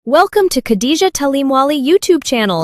Welcome to Khadija Talimwali YouTube channel.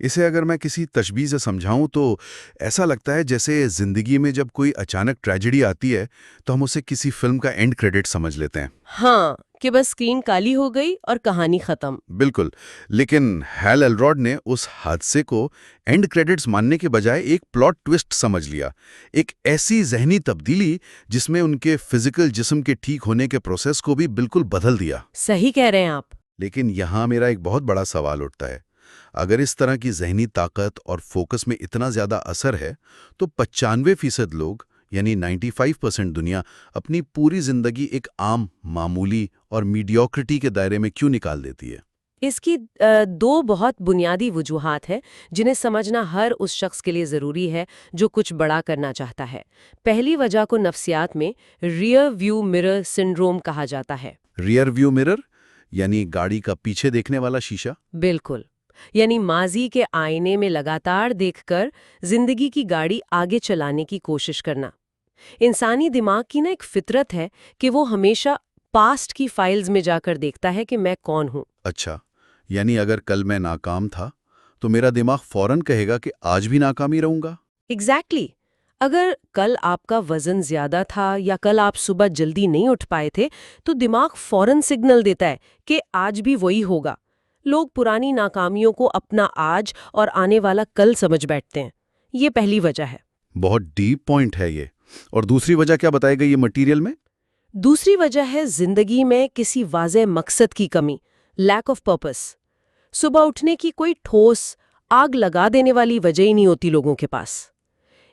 اسے اگر میں کسی تشبیہ سے سمجھاؤں تو ایسا لگتا ہے جیسے زندگی میں جب کوئی اچانک ٹریجڈی آتی ہے تو ہم اسے کسی فلم کا اینڈ کریڈٹ سمجھ لیتے ہیں۔ ہاں، کہ بس اسکرین کالی ہو گئی اور کہانی ختم۔ بالکل، لیکن ہیل ایلروڈ نے اس حادثے کو اینڈ کریڈٹس ماننے کے بجائے ایک پلاٹ ٹوسٹ سمجھ لیا، ایک ایسی ذہنی تبدیلی جس میں ان کے فزیکل جسم کے ٹھیک ہونے کے پروسیس کو بھی بالکل بدل دیا۔ صحیح کہہ رہے ہیں آپ۔ لیکن یہاں میرا ایک بہت بڑا سوال اٹھتا ہے، اگر اس طرح کی ذہنی طاقت اور فوکس میں اتنا زیادہ اثر ہے تو 95% لوگ یعنی 95% دنیا اپنی پوری زندگی ایک عام، معمولی اور میڈیوکرٹی کے دائرے میں کیوں نکال دیتی ہے؟ اس کی دو بہت بنیادی وجوہات ہیں جنہیں سمجھنا ہر اس شخص کے لیے ضروری ہے جو کچھ بڑا کرنا چاہتا ہے۔ پہلی وجہ کو نفسیات میں ریئر ویو مرر سنڈروم کہا جاتا ہے۔ ریئر ویو مرر یعنی گاڑی کا پیچھے دیکھنے والا شیشہ؟ بالکل، یعنی ماضی کے آئینے میں لگاتار دیکھ کر زندگی کی گاڑی آگے چلانے کی کوشش کرنا۔ انسانی دماغ کی ایک فطرت ہے کہ وہ ہمیشہ پاسٹ کی فائلز میں جا کر دیکھتا ہے کہ میں کون ہوں۔ اچھا، یعنی اگر کل میں ناکام تھا تو میرا دماغ فوراً کہے گا کہ آج بھی ناکامی رہوں گا؟ ایگزیکٹلی۔ اگر کل آپ کا وزن زیادہ تھا یا کل آپ صبح جلدی نہیں اٹھ پائے تھے تو دماغ فوراً سگنل دیتا ہے کہ آج بھی وہی ہوگا۔ لوگ پرانی ناکامیوں کو اپنا آج اور آنے والا کل سمجھ بیٹھتے ہیں۔ یہ پہلی وجہ ہے۔ بہت ڈیپ پوائنٹ ہے یہ۔ اور دوسری وجہ کیا بتائی گئی یہ مٹیریل میں؟ دوسری وجہ ہے زندگی میں کسی واضح مقصد کی کمی، لیک آف پرپس۔ صبح اٹھنے کی کوئی ٹھوس، آگ لگا دینے والی وجہ ہی نہیں ہوتی لوگوں کے پاس۔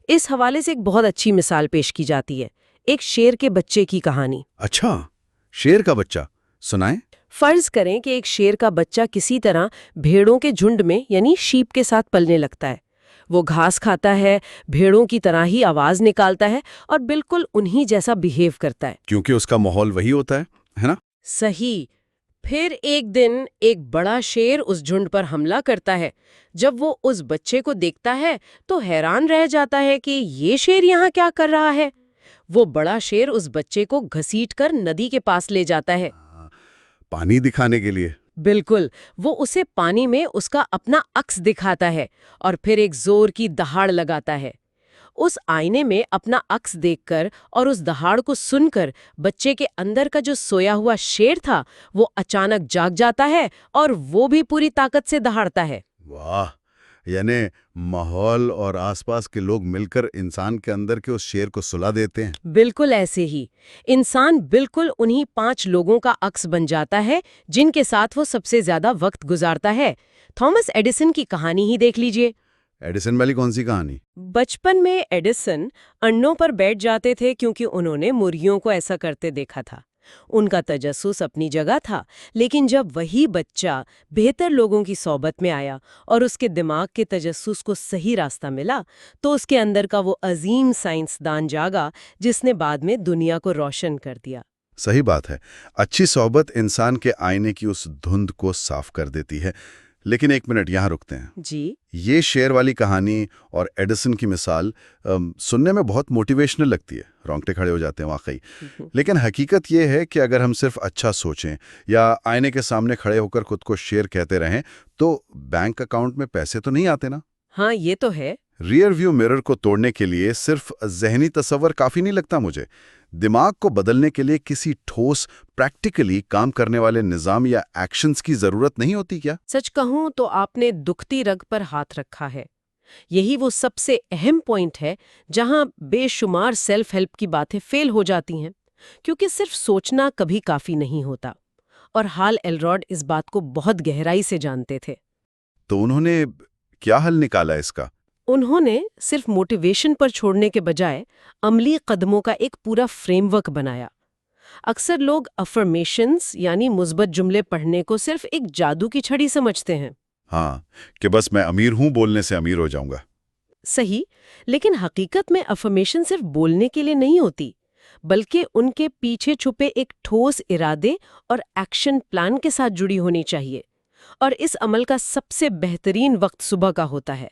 اس حوالے سے ایک بہت اچھی مثال پیش کی جاتی ہے، ایک شیر کے بچے کی کہانی۔ اچھا، شیر کا بچہ، سنائیں۔ فرض کریں کہ ایک شیر کا بچہ کسی طرح بھیڑوں کے جھنڈ میں یعنی شیپ کے ساتھ پلنے لگتا ہے۔ وہ گھاس کھاتا ہے، بھیڑوں کی طرح ہی آواز نکالتا ہے اور بالکل انہی جیسا بیہیو کرتا ہے، کیونکہ اس کا ماحول وہی ہوتا ہے نا؟ صحیح۔ پھر ایک دن ایک بڑا شیر اس جھنڈ پر حملہ کرتا ہے۔ جب وہ اس بچے کو دیکھتا ہے تو حیران رہ جاتا ہے کہ یہ شیر یہاں کیا کر رہا ہے۔ وہ بڑا شیر اس بچے کو گھسیٹ کر ندی کے پاس لے جاتا ہے۔ پانی دکھانے کے لیے؟ بالکل، وہ اسے پانی میں اس کا اپنا عکس دکھاتا ہے اور پھر ایک زور کی دہاڑ لگاتا ہے۔ اس آئینے میں اپنا عکس دیکھ کر اور اس دہاڑ کو سن کر بچے کے اندر کا جو سویا ہوا شیر تھا وہ اچانک جاگ جاتا ہے اور وہ بھی پوری طاقت سے دہاڑتا ہے۔ واہ، یعنی ماحول اور آس پاس کے لوگ مل کر انسان کے اندر کے اس شیر کو سلا دیتے ہیں۔ بالکل ایسے ہی انسان بالکل انہی 5 لوگوں کا عکس بن جاتا ہے جن کے ساتھ وہ سب سے زیادہ وقت گزارتا ہے۔ تھامس ایڈیسن کی کہانی ہی دیکھ لیجئے۔ ایڈیسن والی کون سی کہانی؟ بچپن میں ایڈیسن انڈوں پر بیٹھ جاتے تھے کیونکہ انہوں نے مرغیوں کو ایسا کرتے دیکھا تھا۔ ان کا تجسس اپنی جگہ تھا، لیکن جب وہی بچہ بہتر لوگوں کی صحبت میں آیا اور اس کے دماغ کے تجسس کو صحیح راستہ ملا تو اس کے اندر کا وہ عظیم سائنسدان جاگا جس نے بعد میں دنیا کو روشن کر دیا۔ صحیح بات ہے، اچھی صحبت انسان کے آئینے کی اس دھند کو صاف کر دیتی ہے۔ لیکن ایک منٹ یہاں رکتے ہیں۔ جی، یہ شیر والی کہانی اور ایڈیسن کی مثال سننے میں بہت موٹیویشنل لگتی ہے، رونگٹے کھڑے ہو جاتے ہیں واقعی۔ لیکن حقیقت یہ ہے کہ اگر ہم صرف اچھا سوچیں یا آئینے کے سامنے کھڑے ہو کر خود کو شیر کہتے رہیں تو بینک اکاؤنٹ میں پیسے تو نہیں آتے نا؟ ہاں یہ تو ہے۔ ریئر ویو مرر کو توڑنے کے لیے صرف ذہنی تصور کافی نہیں لگتا مجھے۔ دماغ کو بدلنے کے لیے کسی ٹھوس، پریکٹیکلی کام کرنے والے نظام یا ایکشنز کی ضرورت نہیں ہوتی کیا؟ سچ کہوں تو آپ نے دکھتی رگ پر ہاتھ رکھا ہے۔ یہی وہ سب سے اہم پوائنٹ ہے جہاں بے شمار سیلف ہیلپ کی باتیں فیل ہو جاتی ہیں، کیونکہ صرف سوچنا کبھی کافی نہیں ہوتا، اور ہال ایلروڈ اس بات کو بہت گہرائی سے جانتے تھے۔ تو انہوں نے کیا حل نکالا اس کا؟ انہوں نے صرف موٹیویشن پر چھوڑنے کے بجائے عملی قدموں کا ایک پورا فریم ورک بنایا۔ اکثر لوگ افرمیشنز یعنی مثبت جملے پڑھنے کو صرف ایک جادو کی چھڑی سمجھتے ہیں۔ ہاں، کہ بس میں امیر ہوں، بولنے سے امیر ہو جاؤں گا۔ صحیح، لیکن حقیقت میں افرمیشن صرف بولنے کے لیے نہیں ہوتی، بلکہ ان کے پیچھے چھپے ایک ٹھوس ارادے اور ایکشن پلان کے ساتھ جڑی ہونی چاہیے۔ اور اس عمل کا سب سے بہترین وقت صبح کا ہوتا ہے،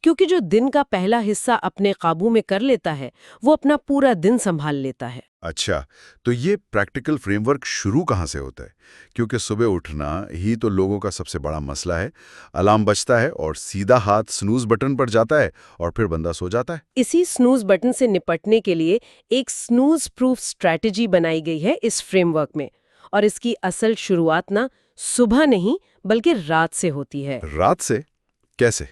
کیونکہ جو دن کا پہلا حصہ اپنے قابو میں کر لیتا ہے وہ اپنا پورا دن سنبھال لیتا ہے۔ اچھا، تو یہ پریکٹیکل فریم ورک شروع کہاں سے ہوتا ہے؟ کیونکہ صبح اٹھنا ہی تو لوگوں کا سب سے بڑا مسئلہ ہے۔ الارم بجتا ہے اور سیدھا ہاتھ سنوز بٹن پر جاتا ہے اور پھر بندہ سو جاتا ہے۔ اسی سنوز بٹن سے نپٹنے کے لیے ایک سنوز پروف سٹریٹجی بنائی گئی ہے اس فریم ورک میں، اور اس کی اصل شروعات نہ صبح نہیں بلکہ رات سے ہوتی ہے۔ رات سے؟ کیسے؟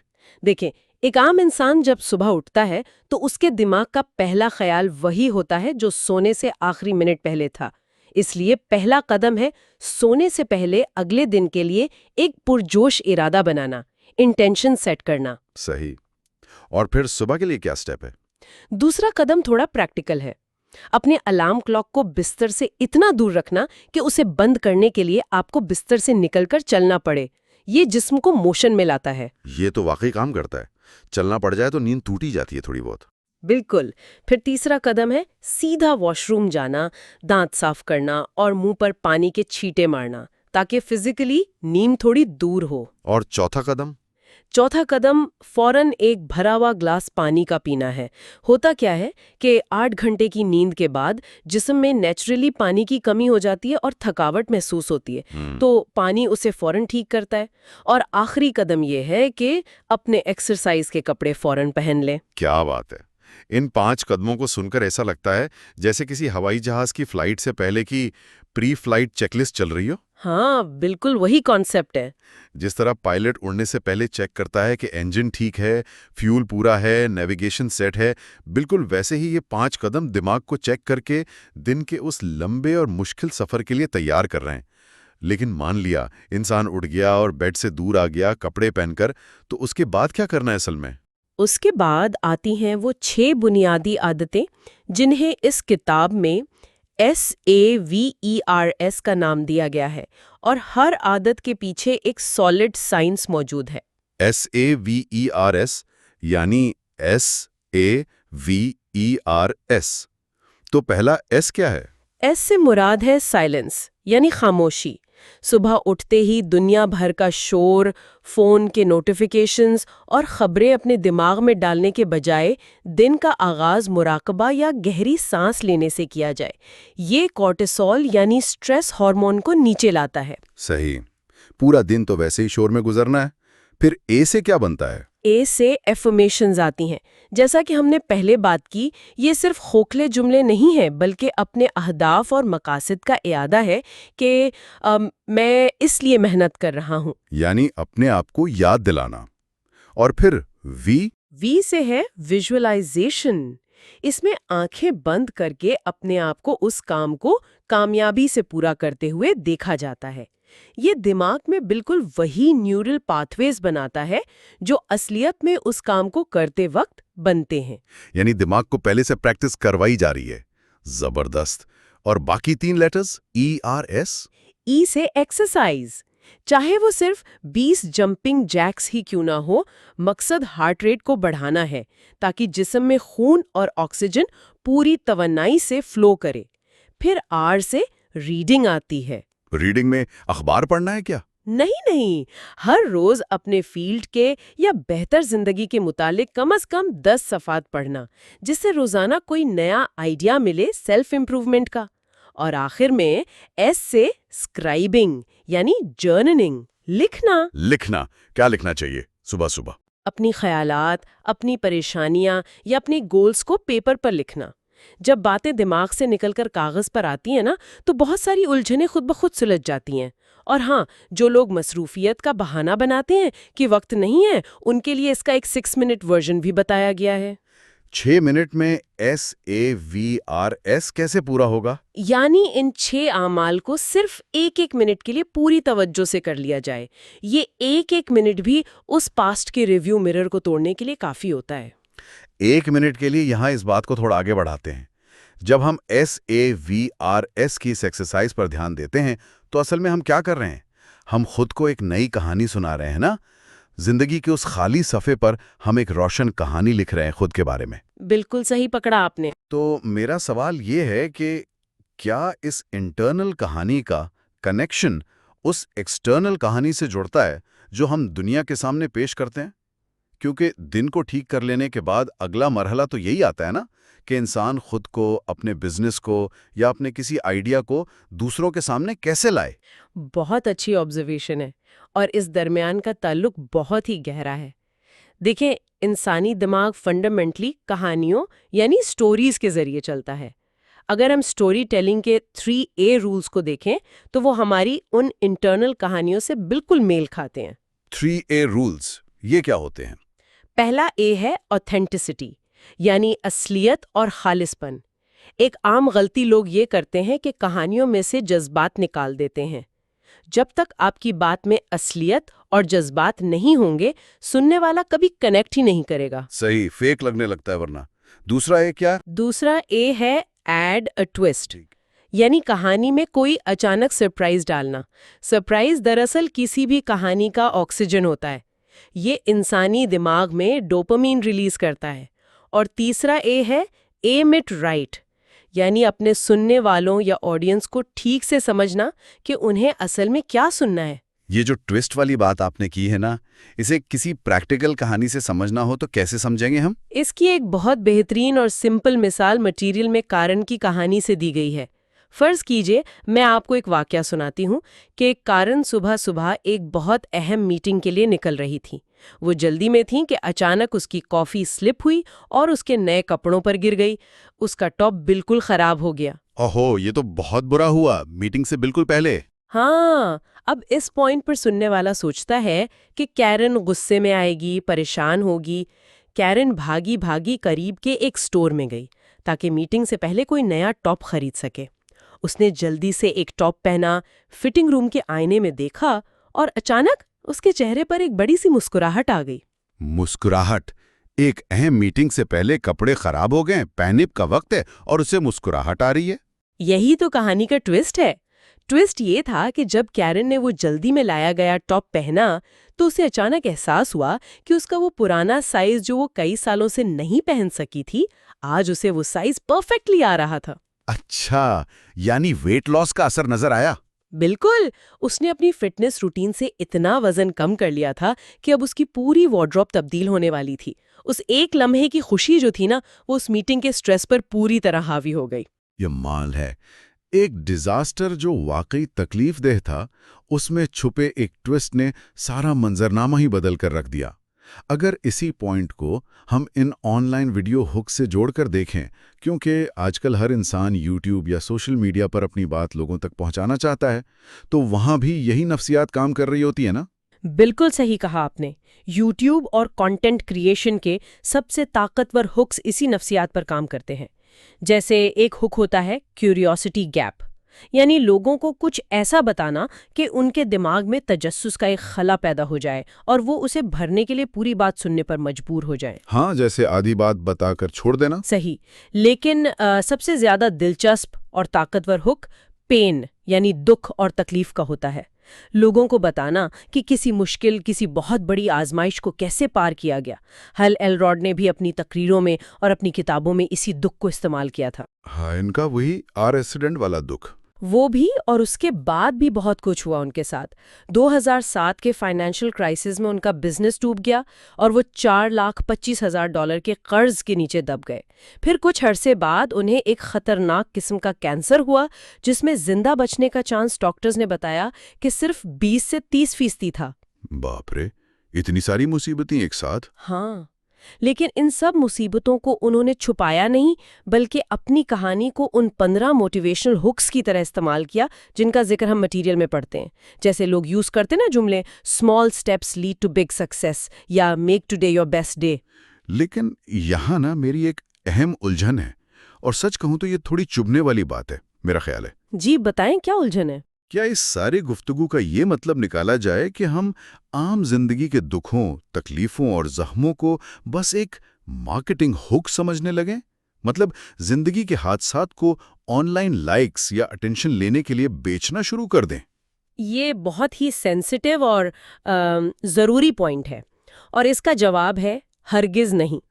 دیکھیں، ایک عام انسان جب صبح اٹھتا ہے تو اس کے دماغ کا پہلا خیال وہی ہوتا ہے جو سونے سے آخری منٹ پہلے تھا۔ اس لیے پہلا قدم ہے سونے سے پہلے اگلے دن کے لیے ایک پرجوش ارادہ بنانا، انٹینشن سیٹ کرنا۔ صحیح۔ اور پھر صبح کے لیے کیا سٹیپ ہے؟ دوسرا قدم تھوڑا پریکٹیکل ہے۔ اپنے الارم کلاک کو بستر سے اتنا دور رکھنا کہ اسے بند کرنے کے لیے آپ کو بستر سے نکل کر چلنا پڑے۔ یہ جسم کو موشن میں لاتا ہے۔ یہ تو واقعی کام کرتا ہے۔ چلنا پڑ جائے تو نیند ٹوٹی جاتی ہے تھوڑی بہت۔ بالکل۔ پھر تیسرا قدم ہے سیدھا واش روم جانا، دانت صاف کرنا اور منہ پر پانی کے چھینٹے مارنا تاکہ فزیکلی نیند تھوڑی دور ہو۔ اور چوتھا قدم؟ چوتھا قدم فوراً ایک بھرا ہوا گلاس پانی کا پینا ہے۔ ہوتا کیا ہے کہ 8 گھنٹے کی نیند کے بعد جسم میں نیچرلی پانی کی کمی ہو جاتی ہے اور تھکاوٹ محسوس ہوتی ہے، تو پانی اسے فوراً ٹھیک کرتا ہے۔ اور آخری قدم یہ ہے کہ اپنے ایکسرسائز کے کپڑے فوراً پہن لیں۔ کیا بات ہے! ان 5 قدموں کو سن کر ایسا لگتا ہے جیسے کسی ہوائی جہاز کی فلائٹ سے پہلے کی پری فلائٹ چیک لسٹ چل رہی ہو۔ ہاں، بالکل وہی کانسیپٹ ہے۔ جس طرح پائلٹ اڑنے سے پہلے چیک کرتا ہے کہ انجن ٹھیک ہے، فیول پورا ہے، نیویگیشن سیٹ ہے، بالکل ویسے ہی یہ 5 قدم دماغ کو چیک کر کے دن کے اس لمبے اور مشکل سفر کے لیے تیار کر رہے ہیں۔ لیکن مان لیا انسان اٹھ گیا اور بیڈ سے دور آ گیا کپڑے پہن کر، تو اس کے بعد کیا کرنا ہے اصل میں؟ اس کے بعد آتی ہیں وہ 6 بنیادی عادتیں جنہیں اس کتاب میں SAVERS کا نام دیا گیا ہے، اور ہر عادت کے پیچھے ایک سالڈ سائنس موجود ہے۔ SAVERS یعنی SAVERS۔ تو پہلا ایس کیا ہے؟ ایس سے مراد ہے سائلنس، یعنی خاموشی۔ صبح اٹھتے ہی دنیا بھر کا شور، فون کے نوٹیفیکیشنز اور خبریں اپنے دماغ میں ڈالنے کے بجائے دن کا آغاز مراقبہ یا گہری سانس لینے سے کیا جائے۔ یہ کورٹیسول یعنی سٹریس ہارمون کو نیچے لاتا ہے۔ صحیح۔ پورا دن تو ویسے ہی شور میں گزرنا ہے۔ پھر اے سے کیا بنتا ہے؟ اے سے ایفرمیشنز آتی ہیں۔ جیسا کہ ہم نے پہلے بات کی، یہ صرف کھوکھلے جملے نہیں ہیں بلکہ اپنے اہداف اور مقاصد کا اعادہ ہے کہ میں اس لیے محنت کر رہا ہوں۔ یعنی اپنے آپ کو یاد دلانا۔ اور پھر وی سے ہے ویژولائزیشن۔ اس میں آنکھیں بند کر کے اپنے آپ کو اس کام کو کامیابی سے پورا کرتے ہوئے دیکھا جاتا ہے۔ یہ دماغ میں بالکل وہی نیورل پاتھ ویز بناتا ہے جو اصلیت میں اس کام کو کرتے وقت بنتے ہیں۔ یعنی دماغ کو پہلے سے پریکٹس کروائی جا رہی ہے۔ زبردست۔ اور باقی 3 لیٹرز ERS؟ ای سے ایکسرسائز۔ چاہے وہ صرف 20 جمپنگ جیکس ہی کیوں نہ ہو، مقصد ہارٹ ریٹ کو بڑھانا ہے تاکہ جسم میں خون اور آکسیجن پوری توانائی سے فلو کرے۔ پھر آر سے ریڈنگ آتی ہے۔ ریڈنگ میں اخبار پڑھنا ہے کیا؟ نہیں، ہر روز اپنے فیلڈ کے یا بہتر زندگی کے متعلق کم از کم 10 صفحات پڑھنا، جس سے روزانہ کوئی نیا آئیڈیا ملے سیلف امپروومنٹ کا۔ اور آخر میں ایس سے اسکرائبنگ یعنی جرنلنگ، لکھنا۔ کیا لکھنا چاہیے صبح صبح؟ اپنی خیالات، اپنی پریشانیاں یا اپنے گولز کو پیپر پر لکھنا۔ جب باتیں دماغ سے نکل کر کاغذ پر آتی ہیں نا، تو بہت ساری الجھنیں خود بخود سلجھ جاتی ہیں۔ اور ہاں، جو لوگ مصروفیت کا بہانہ بناتے ہیں کہ وقت نہیں ہے، ان کے لیے اس کا ایک 6 منٹ ورژن بھی بتایا گیا ہے۔ 6 منٹ میں SAVERS کیسے پورا ہوگا؟ یعنی ان 6 اعمال کو صرف 1 منٹ کے لیے پوری توجہ سے کر لیا جائے۔ یہ 1 منٹ بھی اس پاسٹ کے ریویو مرر کو توڑنے کے لیے کافی ہوتا ہے۔ 1 منٹ کے لیے یہاں اس بات کو تھوڑا آگے بڑھاتے ہیں۔ جب ہم SAVERS کی اس ایکسرسائز پر دھیان دیتے ہیں تو اصل میں ہم کیا کر رہے ہیں؟ ہم خود کو ایک نئی کہانی سنا رہے ہیں نا؟ زندگی کے اس خالی صفحے پر ہم ایک روشن کہانی لکھ رہے ہیں خود کے بارے میں۔ بالکل صحیح پکڑا آپ نے۔ تو میرا سوال یہ ہے کہ کیا اس انٹرنل کہانی کا کنیکشن اس ایکسٹرنل کہانی سے جڑتا ہے جو ہم دنیا کے سامنے پیش کرتے ہیں؟ کیونکہ دن کو ٹھیک کر لینے کے بعد اگلا مرحلہ تو یہی آتا ہے نا کہ انسان خود کو، اپنے بزنس کو یا اپنے کسی آئیڈیا کو دوسروں کے سامنے کیسے لائے۔ بہت اچھی آبزرویشن ہے، اور اس درمیان کا تعلق بہت ہی گہرا ہے۔ دیکھیں، انسانی دماغ فنڈامنٹلی کہانیوں یعنی سٹوریز کے ذریعے چلتا ہے۔ اگر ہم سٹوری ٹیلنگ کے 3A رولز کو دیکھیں تو وہ ہماری ان انٹرنل کہانیوں سے بالکل میل کھاتے ہیں۔ 3A رولز یہ کیا ہوتے ہیں؟ پہلا A ہے آتھینٹسٹی، یعنی اصلیت اور خالص پن۔ ایک عام غلطی لوگ یہ کرتے ہیں کہ کہانیوں میں سے جذبات نکال دیتے ہیں۔ جب تک آپ کی بات میں اصلیت اور جذبات نہیں ہوں گے، سننے والا کبھی کنیکٹ ہی نہیں کرے گا۔ صحیح، فیک لگنے لگتا ہے ورنہ۔ دوسرا ہے کیا؟ دوسرا A ہے ایڈ اے ٹویسٹ، یعنی کہانی میں کوئی اچانک سرپرائز ڈالنا۔ سرپرائز دراصل کسی بھی کہانی کا آکسیجن ہوتا ہے۔ یہ انسانی دماغ میں ڈوپامین ریلیز کرتا ہے۔ اور تیسرا A ہے ایم اٹ رائٹ، یعنی اپنے سننے والوں یا آڈینس کو ٹھیک سے سمجھنا کہ انہیں اصل میں کیا سننا ہے۔ یہ جو ٹویسٹ والی بات آپ نے کی ہے نا، اسے کسی پریکٹیکل کہانی سے سمجھنا ہو تو کیسے سمجھیں گے ہم؟ اس کی ایک بہت بہترین اور سمپل مثال مٹیریل میں کارن کی کہانی سے دی گئی ہے۔ فرض کیجئے میں آپ کو ایک واقعہ سناتی ہوں کہ کارن صبح صبح ایک بہت اہم میٹنگ کے لیے نکل رہی تھی۔ وہ جلدی میں تھیں کہ اچانک اس کی کافی سلپ ہوئی اور اس کے نئے کپڑوں پر گر گئی۔ اس کا ٹاپ بالکل خراب ہو گیا۔ اوہو، یہ تو بہت برا ہوا، میٹنگ سے بالکل پہلے۔ ہاں، اب اس پوائنٹ پر سننے والا سوچتا ہے کہ کیرن غصے میں آئے گی، پریشان ہوگی۔ کیرن بھاگی بھاگی قریب کے ایک سٹور میں گئی تاکہ میٹنگ سے پہلے کوئی نیا ٹاپ خرید سکے۔ اس نے جلدی سے ایک ٹاپ پہنا، فٹنگ روم کے آئینے میں دیکھا اور اچانک اس کے چہرے پر ایک بڑی سی مسکراہٹ آ گئی۔ مسکراہٹ؟ ایک اہم میٹنگ سے پہلے کپڑے خراب ہو گئے، پینپ کا وقت ہے اور اسے مسکراہٹ آ رہی ہے۔ یہی تو کہانی کا ٹویسٹ ہے۔ ٹویسٹ یہ تھا کہ جب کیرن نے وہ جلدی میں لایا گیا ٹاپ پہنا تو اسے اچانک احساس ہوا کہ اس کا وہ پرانا سائز جو وہ کئی سالوں سے نہیں پہن سکی تھی، آج اسے وہ سائز پرفیکٹلی آ رہا تھا۔ اچھا، یعنی ویٹ لاس کا اثر نظر آیا؟ بالکل، اس نے اپنی فٹنس روٹین سے اتنا وزن کم کر لیا تھا کہ اب اس کی پوری وارڈروب تبدیل ہونے والی تھی۔ اس ایک لمحے کی خوشی جو تھی نا، وہ اس میٹنگ کے سٹریس پر پوری طرح حاوی ہو گئی۔ یہ مال ہے۔ ایک ڈیزاسٹر جو واقعی تکلیف دہ تھا، اس میں چھپے ایک ٹویسٹ نے سارا منظرنامہ ہی بدل کر رکھ دیا۔ اگر اسی پوائنٹ کو ہم ان آن لائن ویڈیو ہک سے جوڑ کر دیکھیں، کیونکہ آج کل ہر انسان یوٹیوب یا سوشل میڈیا پر اپنی بات لوگوں تک پہنچانا چاہتا ہے، تو وہاں بھی یہی نفسیات کام کر رہی ہوتی ہے نا؟ بالکل صحیح کہا آپ نے۔ یوٹیوب اور کانٹینٹ کریشن کے سب سے طاقتور ہکس اسی نفسیات پر کام کرتے ہیں۔ جیسے ایک ہک ہوتا ہے کیوریوسٹی گیپ، یعنی لوگوں کو کچھ ایسا بتانا کہ ان کے دماغ میں تجسس کا ایک خلا پیدا ہو جائے اور وہ اسے بھرنے کے لیے پوری بات سننے پر مجبور ہو جائیں۔ ہاں، جیسے آدھی بات بتا کر چھوڑ دینا۔ صحیح، لیکن سب سے زیادہ دلچسپ اور طاقتور ہک پین یعنی دکھ اور تکلیف کا ہوتا ہے۔ لوگوں کو بتانا کہ کسی مشکل، کسی بہت بڑی آزمائش کو کیسے پار کیا گیا۔ ہل ایلروڈ نے بھی اپنی تقریروں میں اور اپنی کتابوں میں اسی دکھ کو استعمال کیا تھا۔ ہاں، ان کا وہی ایکسیڈنٹ والا دکھ۔ وہ بھی، اور اس کے بعد بھی بہت کچھ ہوا ان کے ساتھ۔ 2007 کے فائنینشیل کرائسس میں ان کا بزنس ڈوب گیا اور وہ $4,25,000 کے قرض کے نیچے دب گئے۔ پھر کچھ عرصے بعد انہیں ایک خطرناک قسم کا کینسر ہوا جس میں زندہ بچنے کا چانس ڈاکٹرز نے بتایا کہ صرف 20 سے 30% تھا۔ باپ رے، اتنی ساری مصیبتیں ایک ساتھ؟ ہاں، لیکن ان سب مصیبتوں کو انہوں نے چھپایا نہیں، بلکہ اپنی کہانی کو ان 15 موٹیویشنل ہکس کی طرح استعمال کیا جن کا ذکر ہم مٹیریل میں پڑھتے ہیں۔ جیسے لوگ یوز کرتے نا جملے small steps lead to big success یا make today your best day. لیکن یہاں نا میری ایک اہم الجھن ہے، اور سچ کہوں تو یہ تھوڑی چبھنے والی بات ہے، میرا خیال ہے۔ جی بتائیں، کیا الجھن ہے؟ کیا اس ساری گفتگو کا یہ مطلب نکالا جائے کہ ہم عام زندگی کے دکھوں، تکلیفوں اور زخموں کو بس ایک مارکیٹنگ ہک سمجھنے لگیں؟ مطلب زندگی کے حادثات کو آن لائن لائکس یا اٹینشن لینے کے لیے بیچنا شروع کر دیں؟ یہ بہت ہی سینسٹیو اور ضروری پوائنٹ ہے، اور اس کا جواب ہے ہرگز نہیں۔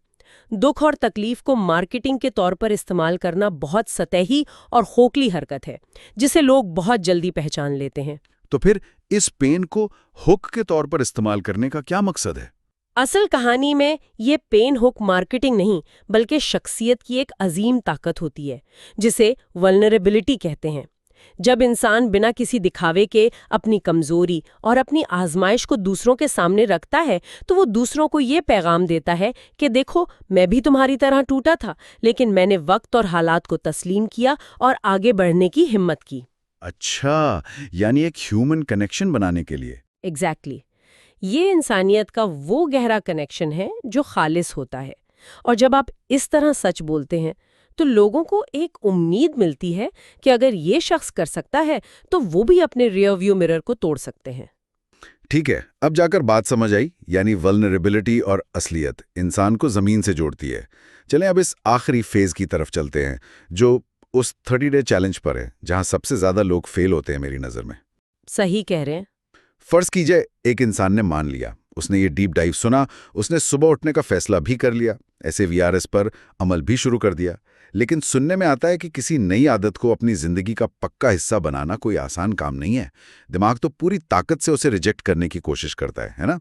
دکھ اور تکلیف کو مارکیٹنگ کے طور پر استعمال کرنا بہت سطحی اور کھوکھلی حرکت ہے جسے لوگ بہت جلدی پہچان لیتے ہیں۔ تو پھر اس پین کو ہک کے طور پر استعمال کرنے کا کیا مقصد ہے؟ اصل کہانی میں یہ پین ہک مارکیٹنگ نہیں بلکہ شخصیت کی ایک عظیم طاقت ہوتی ہے جسے ولنریبلٹی کہتے ہیں۔ جب انسان بنا کسی دکھاوے کے اپنی کمزوری اور اپنی آزمائش کو دوسروں کے سامنے رکھتا ہے تو وہ دوسروں کو یہ پیغام دیتا ہے کہ دیکھو میں بھی تمہاری طرح ٹوٹا تھا لیکن میں نے وقت اور حالات کو تسلیم کیا اور آگے بڑھنے کی ہمت کی۔ اچھا، یعنی ایک ہیومن کنیکشن بنانے کے لیے۔ ایگزیکٹلی یہ انسانیت کا وہ گہرا کنیکشن ہے جو خالص ہوتا ہے، اور جب آپ اس طرح سچ بولتے ہیں تو لوگوں کو ایک امید ملتی ہے کہ اگر یہ شخص کر سکتا ہے تو وہ بھی اپنے ریئر ویو مرر کو توڑ سکتے ہیں۔ ٹھیک ہے، اب جا کر بات سمجھ آئی، یعنی ولنریبلٹی اور اصلیت انسان کو زمین سے جوڑتی ہے۔ چلیں اب اس آخری فیز کی طرف چلتے ہیں جو اس 30 ڈے چیلنج پر ہے، جہاں سب سے زیادہ لوگ فیل ہوتے ہیں میری نظر میں۔ صحیح کہہ رہے ہیں۔ فرض کیجئے ایک انسان نے مان لیا، اس نے یہ ڈیپ ڈائیو سنا، اس نے صبح اٹھنے کا فیصلہ بھی کر لیا، ایسے VRS پر عمل بھی شروع کر دیا، لیکن سننے میں آتا ہے کہ کسی نئی عادت کو اپنی زندگی کا پکا حصہ بنانا کوئی آسان کام نہیں ہے۔ دماغ تو پوری طاقت سے اسے ریجیکٹ کرنے کی کوشش کرتا ہے نا؟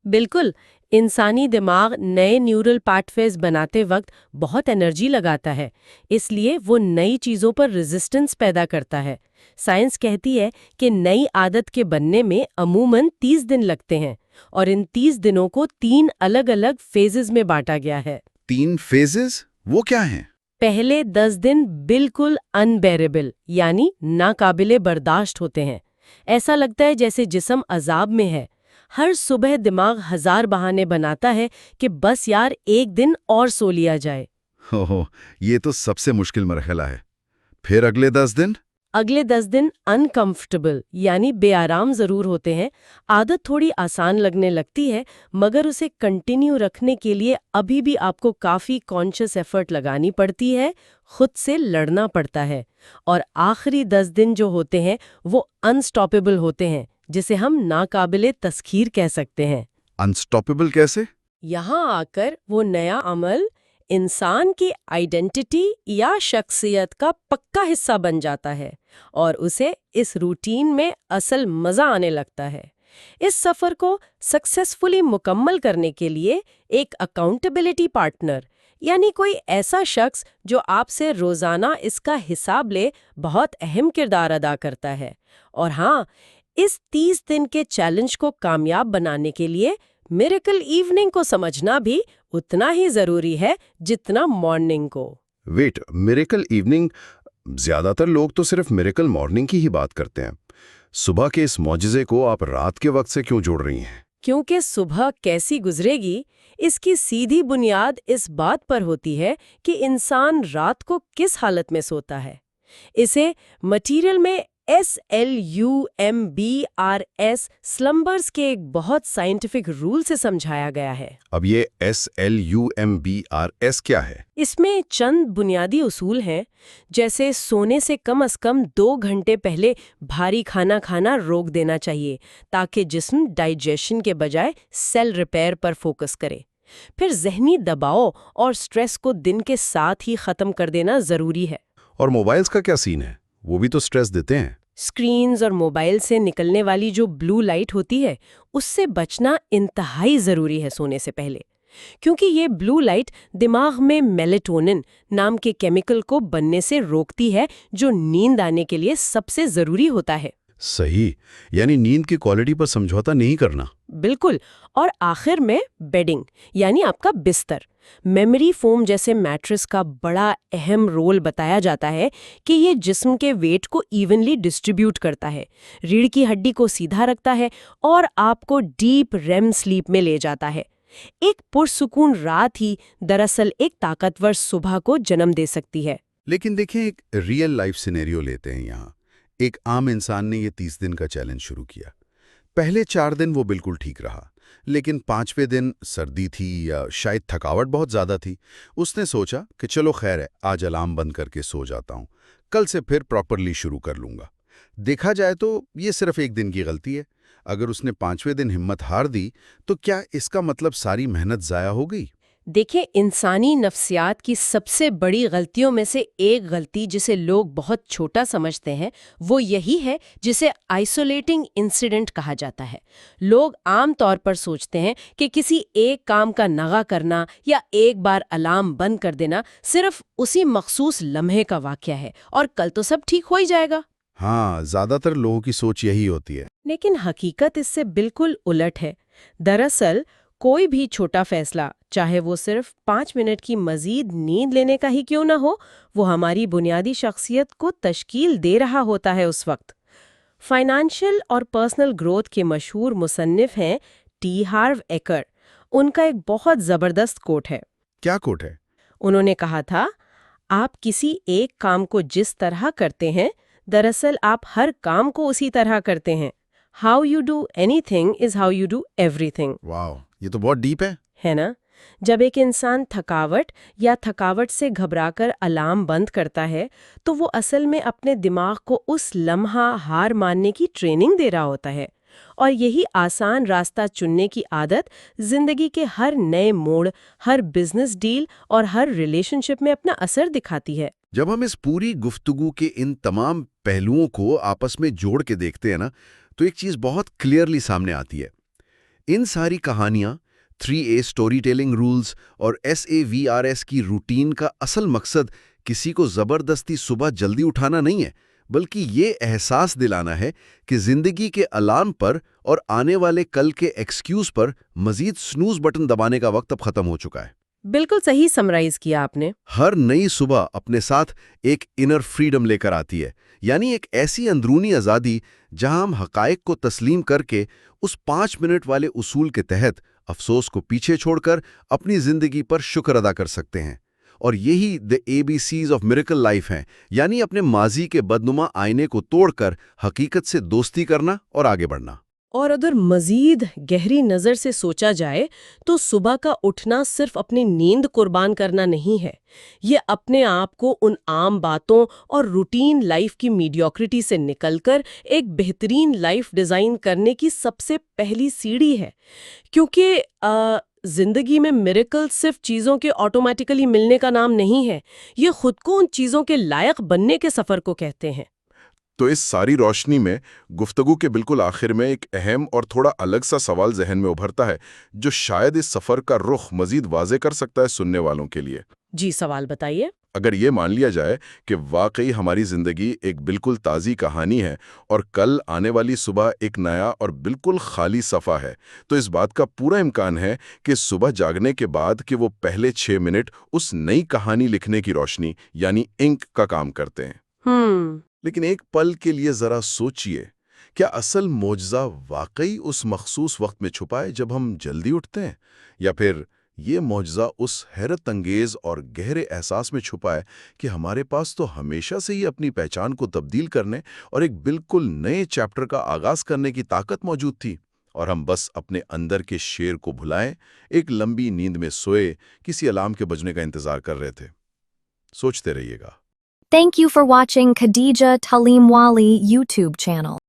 بالکل، انسانی دماغ نئے نیورل پاٹھ بناتے وقت بہت انرجی لگاتا ہے، اس لیے وہ نئی چیزوں پر ریزسٹنس پیدا کرتا ہے۔ سائنس کہتی ہے کہ نئی عادت کے بننے میں عموماً 30 دن لگتے ہیں، اور ان 30 دنوں کو 3 الگ الگ فیزز میں بانٹا گیا ہے۔ 3 فیزز وہ کیا ہیں؟ پہلے 10 دن بالکل انبیریبل یعنی ناقابل برداشت ہوتے ہیں۔ ایسا لگتا ہے جیسے جسم عذاب میں ہے۔ ہر صبح دماغ 1000 بہانے بناتا ہے کہ بس یار ایک دن اور سو لیا جائے۔ یہ تو سب سے مشکل مرحلہ ہے۔ پھر اگلے 10 دن؟ اگلے 10 دن انکمفرٹیبل یعنی بے آرام ضرور ہوتے ہیں۔ عادت تھوڑی آسان لگنے لگتی ہے مگر اسے کنٹینیو رکھنے کے لیے ابھی بھی آپ کو کافی کانشیس ایفرٹ لگانی پڑتی ہے، خود سے لڑنا پڑتا ہے۔ اور آخری 10 دن جو ہوتے ہیں وہ انسٹاپیبل ہوتے ہیں، جسے ہم ناقابل تسخیر کہہ سکتے ہیں۔ انسٹاپیبل کیسے؟ یہاں آ کر وہ نیا عمل انسان کی آئیڈینٹی یا شخصیت کا پکا حصہ بن جاتا ہے اور اسے اس روٹین میں اصل مزہ آنے لگتا ہے۔ اس سفر کو سکسیسفلی مکمل کرنے کے لیے ایک اکاؤنٹیبلٹی پارٹنر یعنی کوئی ایسا شخص جو آپ سے روزانہ اس کا حساب لے بہت اہم کردار ادا کرتا ہے۔ اور ہاں، اس 30 دن کے چیلنج کو کامیاب بنانے کے لیے میریکل ایوننگ کو سمجھنا بھی اتنا ہی ضروری ہے جتنا مارننگ کو۔ Wait, miracle evening? زیادہ تر لوگ تو صرف میریکل مارننگ کی ہی بات کرتے ہیں۔ صبح کے اس معجزے کو آپ رات کے وقت سے کیوں جوڑ رہی ہیں؟ کیونکہ صبح کیسی گزرے گی اس کی سیدھی بنیاد اس بات پر ہوتی ہے کہ انسان رات کو کس حالت میں سوتا ہے۔ اسے مٹیریل میں SLUMBRS سلمبرز کے ایک بہت سائنٹیفک رول سے سمجھایا گیا ہے۔ اب یہ SLUMBRS کیا ہے؟ اس میں چند بنیادی اصول ہیں، جیسے سونے سے کم از کم 2 گھنٹے پہلے بھاری کھانا کھانا روک دینا چاہیے تاکہ جسم ڈائجیشن کے بجائے سیل ریپیئر پر فوکس کرے۔ پھر ذہنی دباؤ اور سٹریس کو دن کے ساتھ ہی ختم کر دینا ضروری ہے۔ اور موبائلز کا کیا سین ہے؟ وہ بھی تو سٹریس دیتے ہیں۔ اسکرینز اور موبائل سے نکلنے والی جو بلو لائٹ ہوتی ہے اس سے بچنا انتہائی ضروری ہے سونے سے پہلے، کیونکہ یہ بلو لائٹ دماغ میں میلیٹونن نام کے کیمیکل کو بننے سے روکتی ہے جو نیند آنے کے لیے سب سے ضروری ہوتا ہے۔ صحیح، یعنی نیند کی کوالٹی پر سمجھوتا نہیں کرنا۔ بالکل۔ اور آخر میں بیڈنگ یعنی آپ کا بستر، میموری فوم جیسے میٹرس کا بڑا اہم رول بتایا جاتا ہے کہ یہ جسم کے ویٹ کو ایونلی ڈسٹریبیوٹ کرتا ہے، ریڑھ کی ہڈی کو سیدھا رکھتا ہے اور آپ کو ڈیپ REM سلیپ میں لے جاتا ہے۔ ایک پرسکون رات ہی دراصل ایک طاقتور صبح کو جنم دے سکتی ہے۔ لیکن دیکھیں، ایک ریئل لائف سینیریو لیتے ہیں یہاں۔ ایک عام انسان نے یہ 30 دن کا چیلنج شروع کیا۔ پہلے 4 دن وہ بالکل ٹھیک رہا، لیکن 5ویں دن سردی تھی یا شاید تھکاوٹ بہت زیادہ تھی۔ اس نے سوچا کہ چلو خیر ہے، آج الارم بند کر کے سو جاتا ہوں، کل سے پھر پراپرلی شروع کر لوں گا۔ دیکھا جائے تو یہ صرف ایک دن کی غلطی ہے۔ اگر اس نے 5ویں دن ہمت ہار دی تو کیا اس کا مطلب ساری محنت ضائع ہو گئی؟ دیکھیں، انسانی نفسیات کی سب سے بڑی غلطیوں میں سے ایک غلطی جسے لوگ بہت چھوٹا سمجھتے ہیں وہ یہی ہے جسے آئسولیٹنگ انسیڈنٹ کہا جاتا ہے۔ لوگ عام طور پر سوچتے ہیں کہ کسی ایک کام کا نغہ کرنا یا ایک بار الارم بند کر دینا صرف اسی مخصوص لمحے کا واقعہ ہے اور کل تو سب ٹھیک ہو ہی جائے گا۔ ہاں، زیادہ تر لوگوں کی سوچ یہی ہوتی ہے۔ لیکن حقیقت اس سے بالکل الٹ ہے۔ دراصل کوئی بھی چھوٹا فیصلہ، چاہے وہ صرف 5 منٹ کی مزید نیند لینے کا ہی کیوں نہ ہو، وہ ہماری بنیادی شخصیت کو تشکیل دے رہا ہوتا ہے اس وقت۔ فائنانشل اور پرسنل گروتھ کے مشہور مصنف ہیں ٹی ہارو ایکر۔ ان کا ایک بہت زبردست کوٹ ہے۔ کیا کوٹ ہے؟ انہوں نے کہا تھا، آپ کسی ایک کام کو جس طرح کرتے ہیں، دراصل آپ ہر کام کو اسی طرح کرتے ہیں۔ How you do anything is how you do everything۔ واو، یہ تو بہت ڈیپ ہے نا؟ جب ایک انسان تھکاوٹ سے گھبرا کر الارم بند کرتا ہے تو وہ اصل میں اپنے دماغ کو اس لمحہ ہار ماننے کی ٹریننگ دے رہا ہوتا ہے، اور یہی آسان راستہ چننے کی عادت زندگی کے ہر نئے موڑ، ہر بزنس ڈیل اور ہر ریلیشن شپ میں اپنا اثر دکھاتی ہے۔ جب ہم اس پوری گفتگو کے ان تمام پہلوؤں کو آپس میں جوڑ کے دیکھتے ہیں نا، تو ایک چیز بہت کلیئرلی سامنے آتی ہے۔ ان ساری کہانیاں، 3A سٹوری ٹیلنگ رولز اور SAVRS کی روٹین کا اصل مقصد کسی کو زبردستی صبح جلدی اٹھانا نہیں ہے، بلکہ یہ احساس دلانا ہے کہ زندگی کے الارم پر اور آنے والے کل کے ایکسکیوز پر مزید سنوز بٹن دبانے کا وقت اب ختم ہو چکا ہے۔ بالکل صحیح سمرائز کیا آپ نے۔ ہر نئی صبح اپنے ساتھ ایک انر فریڈم لے کر آتی ہے، یعنی ایک ایسی اندرونی آزادی جہاں ہم حقائق کو تسلیم کر کے اس 5 منٹ والے اصول کے تحت افسوس کو پیچھے چھوڑ کر اپنی زندگی پر شکر ادا کر سکتے ہیں۔ اور یہی دی ABCs آف میریکل لائف ہیں، یعنی اپنے ماضی کے بدنما آئینے کو توڑ کر حقیقت سے دوستی کرنا اور آگے بڑھنا۔ اور اگر مزید گہری نظر سے سوچا جائے تو صبح کا اٹھنا صرف اپنی نیند قربان کرنا نہیں ہے، یہ اپنے آپ کو ان عام باتوں اور روٹین لائف کی میڈیوکریٹی سے نکل کر ایک بہترین لائف ڈیزائن کرنے کی سب سے پہلی سیڑھی ہے۔ کیونکہ زندگی میں میریکل صرف چیزوں کے آٹومیٹیکلی ملنے کا نام نہیں ہے، یہ خود کو ان چیزوں کے لائق بننے کے سفر کو کہتے ہیں۔ تو اس ساری روشنی میں گفتگو کے بالکل آخر میں ایک اہم اور تھوڑا الگ سا سوال ذہن میں ابھرتا ہے، جو شاید اس سفر کا رخ مزید واضح کر سکتا ہے سننے والوں کے لیے۔ جی، سوال بتائیے۔ اگر یہ مان لیا جائے کہ واقعی ہماری زندگی ایک بالکل تازی کہانی ہے اور کل آنے والی صبح ایک نیا اور بالکل خالی صفحہ ہے، تو اس بات کا پورا امکان ہے کہ صبح جاگنے کے بعد کہ وہ پہلے 6 منٹ اس نئی کہانی لکھنے کی روشنی یعنی انک کا کام کرتے ہیں۔ لیکن ایک پل کے لیے ذرا سوچئے، کیا اصل معجزہ واقعی اس مخصوص وقت میں چھپا ہے جب ہم جلدی اٹھتے ہیں، یا پھر یہ معجزہ اس حیرت انگیز اور گہرے احساس میں چھپا ہے کہ ہمارے پاس تو ہمیشہ سے ہی اپنی پہچان کو تبدیل کرنے اور ایک بالکل نئے چیپٹر کا آغاز کرنے کی طاقت موجود تھی، اور ہم بس اپنے اندر کے شیر کو بھلائے ایک لمبی نیند میں سوئے کسی الارم کے بجنے کا انتظار کر رہے تھے؟ سوچتے رہیے گا۔ Thank you for watching Khadija Talimwali YouTube channel.